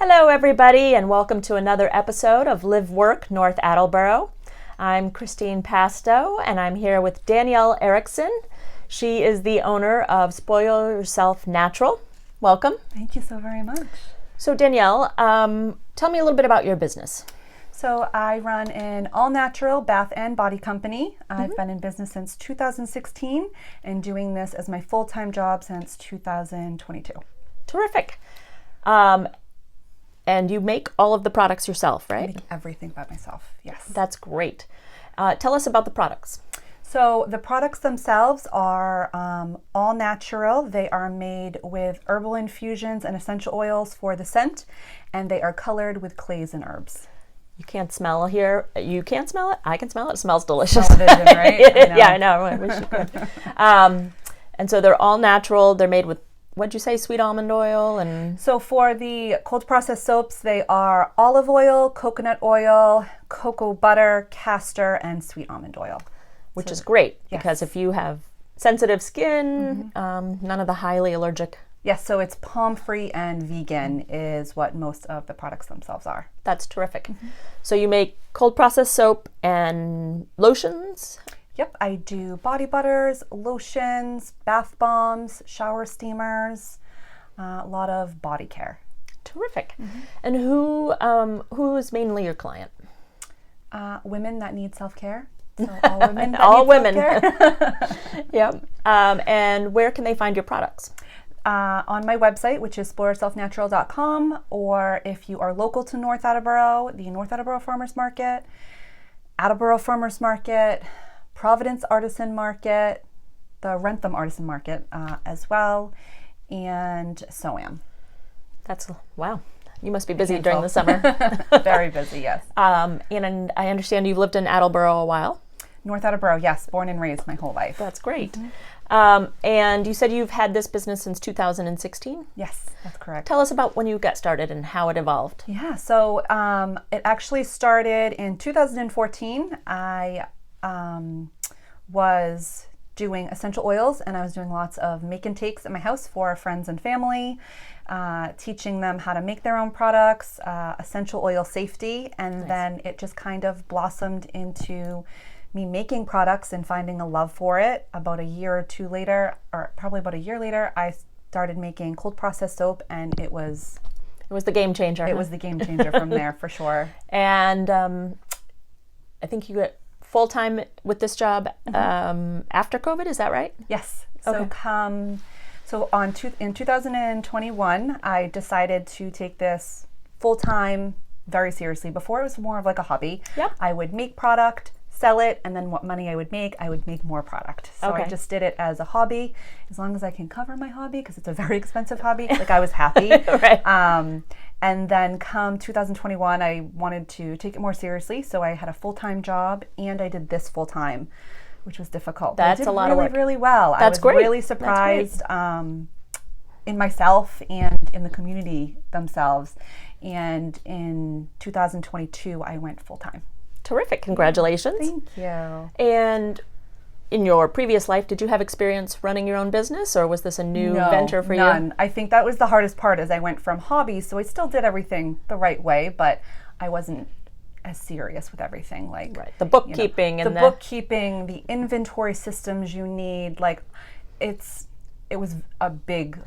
Hello, everybody, and welcome to another episode of Live Work North Attleboro. I'm Christine Pasto, and I'm here with Danielle Erickson. She is the owner of Spoil Yourself Natural. Welcome. Thank you so very much. So, Danielle, tell me a little bit about your business. So I run an all-natural bath and body company. I've been in business since 2016 and doing this as my full-time job since 2022. Terrific. And you make all of the products yourself, right? I make everything by myself, yes. That's great. Tell us about the products. So the products themselves are all natural. They are made with herbal infusions and essential oils for the scent, and they are colored with clays and herbs. You can't smell here. You can't smell it? I can smell it. It smells delicious. Television, right? I know. Yeah, I know. I wish you could. And so they're all natural. They're made with, what'd you say, sweet almond oil? And So for the cold processed soaps, they are olive oil, coconut oil, cocoa butter, castor, and sweet almond oil. which is great yes. because if you have sensitive skin, none of the highly allergic. Yes, so it's palm-free and vegan is what most of the products themselves are. That's terrific. So you make cold processed soap and lotions? Yep, I do body butters, lotions, bath bombs, shower steamers, a lot of body care. Terrific. And who is mainly your client? Women that need self-care. So all women that All need women. self-care. Yep. And where can they find your products? On my website, which is spoilyourselfnatural.com, or if you are local to North Attleboro, the North Attleboro Farmers Market, Attleboro Farmers Market, Providence Artisan Market, the Rentham Artisan Market as well, and SOAM. Wow. You must be busy during the summer. Very busy, yes. And I understand you've lived in Attleboro a while. North Attleboro, yes, born and raised my whole life. That's great. And you said you've had this business since 2016? Yes, that's correct. Tell us about when you got started and how it evolved. Yeah, so it actually started in 2014. I was doing essential oils, and I was doing lots of make and takes at my house for friends and family, teaching them how to make their own products, essential oil safety, and then it just kind of blossomed into me making products and finding a love for it. About a year or two later, or probably about a year later, I started making cold processed soap, and it was the game changer. It was the game changer from there, for sure. And I think you got full-time with this job after COVID, is that right? Yes. Okay. In 2021, I decided to take this full-time very seriously. Before, it was more of like a hobby. Yep. I would make product, sell it, and then what money I would make more product. So Okay. I just did it as a hobby. As long as I can cover my hobby, because it's a very expensive hobby, like I was happy. Right. And then come 2021, I wanted to take it more seriously. So I had a full-time job and I did this full-time, which was difficult. But That's I did a lot of really, work. really well. That's I was great. really surprised in myself and in the community themselves. And in 2022, I went full-time. Terrific. Congratulations. Thank you. And in your previous life, did you have experience running your own business, or was this a new venture for none. you? I think that was the hardest part, as I went from hobby, so I still did everything the right way, but I wasn't as serious with everything. Like The bookkeeping and the bookkeeping, the inventory systems you need. Like it was a big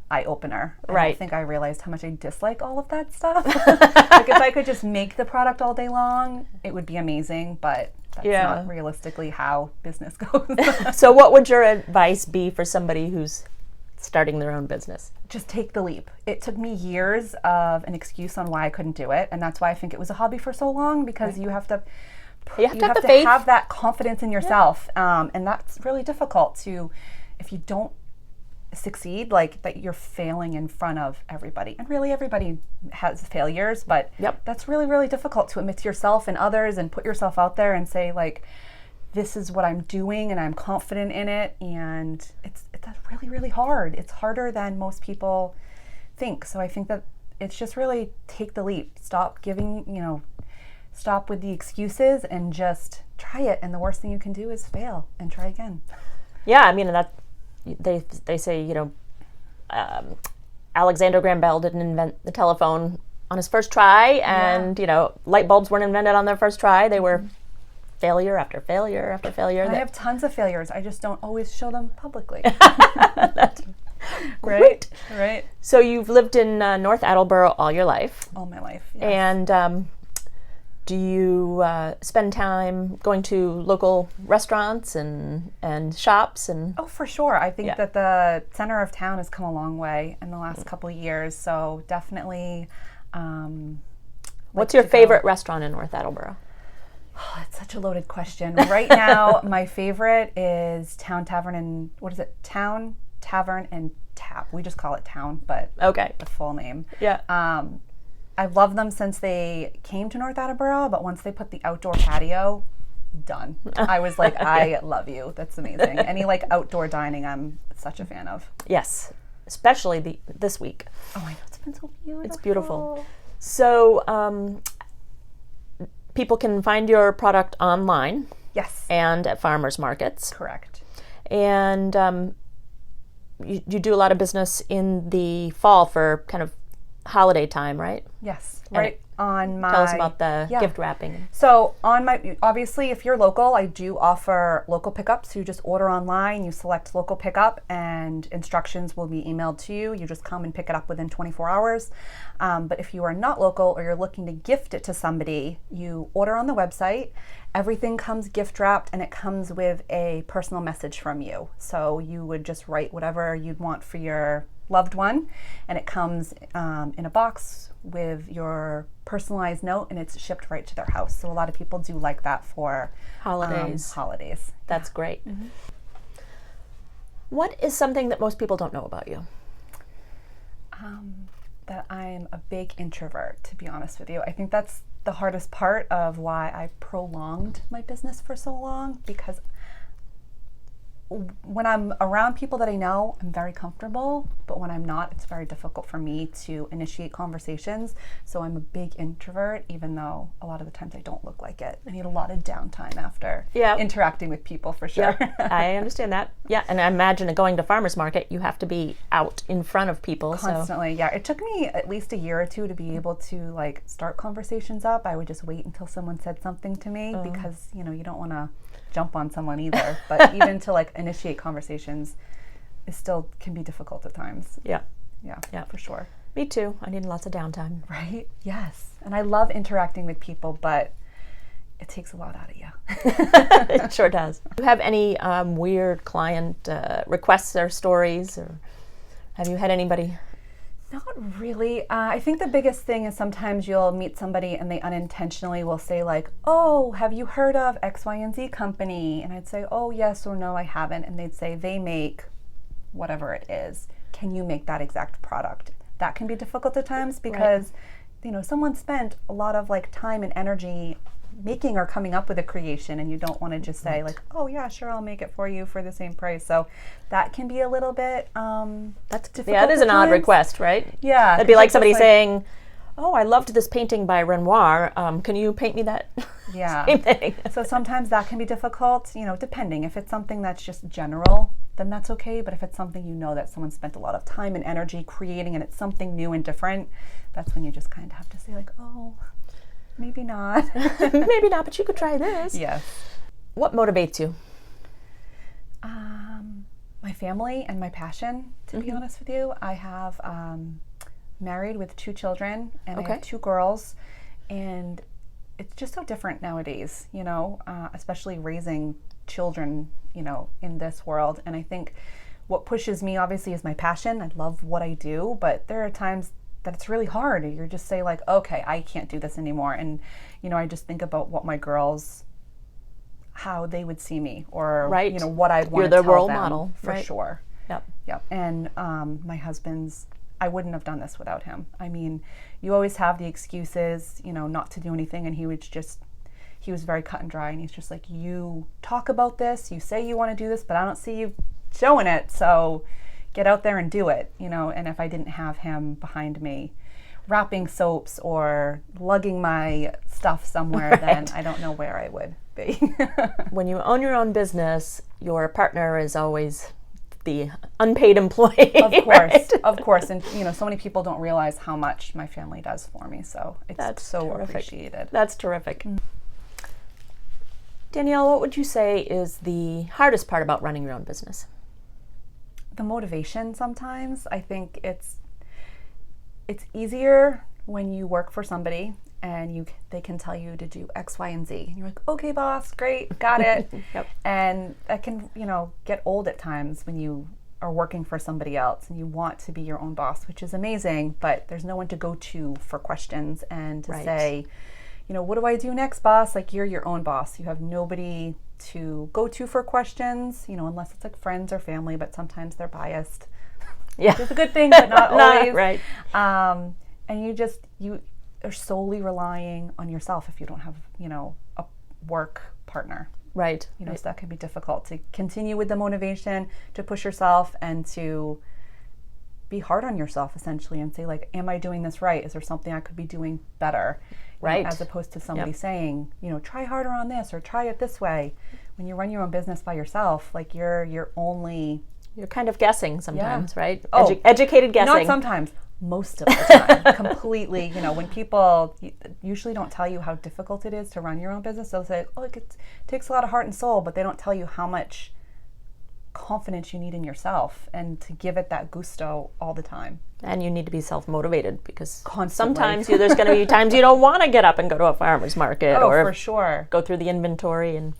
eye opener. Right. I think I realized how much I dislike all of that stuff. Like if I could just make the product all day long, it would be amazing, but that's not realistically how business goes. So what would your advice be for somebody who's starting their own business? Just take the leap. It took me years of an excuse on why I couldn't do it, and that's why I think it was a hobby for so long, because you have to faith. have that confidence in yourself, and that's really difficult if you don't succeed, like that you're failing in front of everybody. And really everybody has failures, but that's really, really difficult to admit to yourself and others and put yourself out there and say, like, this is what I'm doing and I'm confident in it. And it's really, really hard. It's harder than most people think. So I think that it's just really take the leap. Stop with the excuses and just try it. And the worst thing you can do is fail and try again. Yeah, I mean, that they say, Alexander Graham Bell didn't invent the telephone on his first try, and light bulbs weren't invented on their first try. They were failure after failure after failure. And I have tons of failures. I just don't always show them publicly. That's right. So you've lived in North Attleboro all your life. All my life, yes. And do you spend time going to local restaurants and shops? Oh, for sure. I think that the center of town has come a long way in the last couple of years. So definitely. What's your favorite restaurant in North Attleboro? Oh, that's such a loaded question. Right now, my favorite is Town Tavern and Town Tavern and Tap. We just call it Town, but the full name. Yeah. I've loved them since they came to North Attleboro, but once they put the outdoor patio, done. I was like, I love you. That's amazing. Any outdoor dining, I'm such a fan of. Yes, especially this week. Oh, I know, it's been so beautiful. It's beautiful. So people can find your product online. Yes. And at farmers markets. Correct. And you do a lot of business in the fall for kind of holiday time, right? Yes. Right. Tell us about the gift wrapping. So obviously, if you're local, I do offer local pickups. You just order online, you select local pickup, and instructions will be emailed to you. You just come and pick it up within 24 hours. But if you are not local or you're looking to gift it to somebody, you order on the website. Everything comes gift wrapped, and it comes with a personal message from you. So you would just write whatever you'd want for your loved one, and it comes in a box with your personalized note, and it's shipped right to their house. So a lot of people do like that for holidays. That's great. Mm-hmm. What is something that most people don't know about you? That I'm a big introvert, to be honest with you. I think that's the hardest part of why I prolonged my business for so long, because when I'm around people that I know, I'm very comfortable, but when I'm not, it's very difficult for me to initiate conversations. So I'm a big introvert, even though a lot of the times I don't look like it. I need a lot of downtime after interacting with people, for sure. Yeah, I understand that. Yeah, and I imagine going to farmers market, you have to be out in front of people. Constantly, yeah. It took me at least a year or two to be able to start conversations up. I would just wait until someone said something to me because, you don't want to jump on someone either, but even to initiate conversations, it still can be difficult at times. Yeah, for sure. Me too. I need lots of downtime. Right? Yes. And I love interacting with people, but it takes a lot out of you. It sure does. Do you have any weird client requests or stories, or have you had anybody? Not really. I think the biggest thing is sometimes you'll meet somebody and they unintentionally will say oh, have you heard of X, Y, and Z company? And I'd say, oh, yes or no, I haven't. And they'd say, they make whatever it is. Can you make that exact product? That can be difficult at times because, someone spent a lot of time and energy making or coming up with a creation, and you don't want to just say oh yeah, sure, I'll make it for you for the same price. So that can be a little bit that's difficult. Yeah, it is an odd request, right? Yeah, it'd be like somebody saying, oh, I loved this painting by Renoir, can you paint me that? Yeah. Same thing. So sometimes that can be difficult, depending. If it's something that's just general, then that's okay. But if it's something that someone spent a lot of time and energy creating, and it's something new and different, that's when you just kind of have to say oh, maybe not. Maybe not, but you could try this. Yes. What motivates you? My family and my passion, to be honest with you. I have married with 2 children, and I have 2 girls, and it's just so different nowadays, especially raising children, in this world. And I think what pushes me obviously is my passion. I love what I do, but there are times that it's really hard. You're just say okay, I can't do this anymore. And, I just think about what my girls, how they would see me, or, what I'd want to tell them. You're the role model. For sure. Yep. And my husband's, I wouldn't have done this without him. I mean, you always have the excuses, not to do anything. And he was very cut and dry. And he's just you talk about this, you say you want to do this, but I don't see you showing it. So get out there and do it, and if I didn't have him behind me wrapping soaps or lugging my stuff somewhere, then I don't know where I would be. When you own your own business, your partner is always the unpaid employee. Of course, right? of course. And, so many people don't realize how much my family does for me. So it's so appreciated. That's terrific. Danielle, what would you say is the hardest part about running your own business? The motivation sometimes. I think it's easier when you work for somebody and they can tell you to do X, Y, and Z. And you're like, okay, boss, great, got it. Yep. And that can, get old at times when you are working for somebody else and you want to be your own boss, which is amazing, but there's no one to go to for questions and to say, what do I do next, boss? Like, you're your own boss. You have nobody to go to for questions, unless it's like friends or family, but sometimes they're biased. Yeah. Which is a good thing, but not always. Right. And you are solely relying on yourself if you don't have, a work partner. Right. So that can be difficult to continue with the motivation, to push yourself and to be hard on yourself essentially and say, like, am I doing this right? Is there something I could be doing better? Right. As opposed to somebody saying, try harder on this or try it this way. When you run your own business by yourself, like you're kind of guessing sometimes, right? Oh, educated guessing. Not sometimes. Most of the time. Completely. When people usually don't tell you how difficult it is to run your own business, they'll say, oh, it takes a lot of heart and soul, but they don't tell you how much confidence you need in yourself and to give it that gusto all the time. And you need to be self-motivated because constantly. Sometimes there's going to be times you don't want to get up and go to a farmer's market or for sure. Go through the inventory and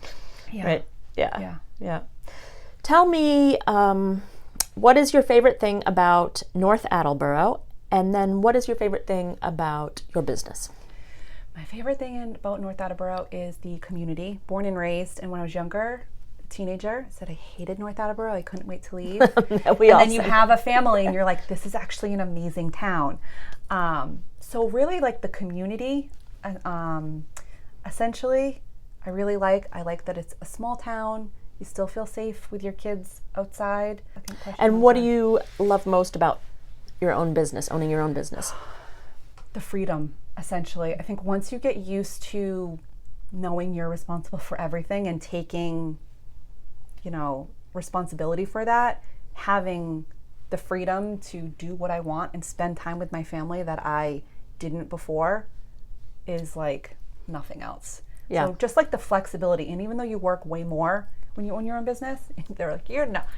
right. Yeah. Tell me, what is your favorite thing about North Attleboro, and then what is your favorite thing about your business? My favorite thing about North Attleboro is the community. Born and raised, and when I was younger, teenager, said I hated North Attleboro. I couldn't wait to leave. And then you have a family and you're like, this is actually an amazing town. So really, like, the community, essentially, I like that it's a small town. You still feel safe with your kids outside. And what do you love most about your own business, owning your own business? The freedom, essentially. I think once you get used to knowing you're responsible for everything and taking responsibility for that, having the freedom to do what I want and spend time with my family that I didn't before is like nothing else. Yeah. So just like the flexibility, and even though you work way more when you own your own business, they're like, you're not.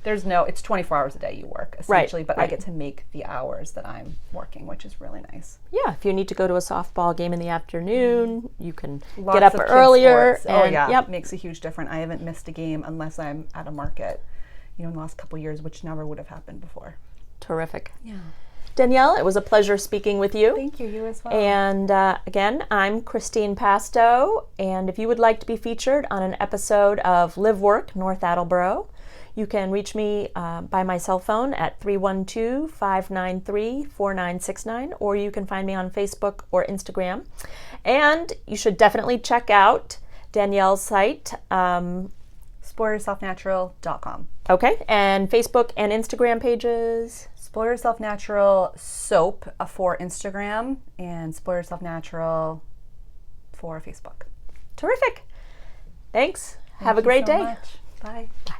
It's 24 hours a day you work, essentially, but I get to make the hours that I'm working, which is really nice. Yeah, if you need to go to a softball game in the afternoon, you can Lots get up of earlier. Kids sports. Yep. Makes a huge difference. I haven't missed a game unless I'm at a market, in the last couple of years, which never would have happened before. Terrific. Yeah. Danielle, it was a pleasure speaking with you. Thank you, you as well. And again, I'm Christine Pasto, and if you would like to be featured on an episode of Live Work North Attleboro, you can reach me by my cell phone at 312-593-4969, or you can find me on Facebook or Instagram. And you should definitely check out Danielle's site, SpoilYourselfNatural.com. Okay, and Facebook and Instagram pages? Spoil Yourself Natural Soap for Instagram and Spoil Yourself Natural for Facebook. Terrific. Thanks. Have a great day. Much. Bye. Bye.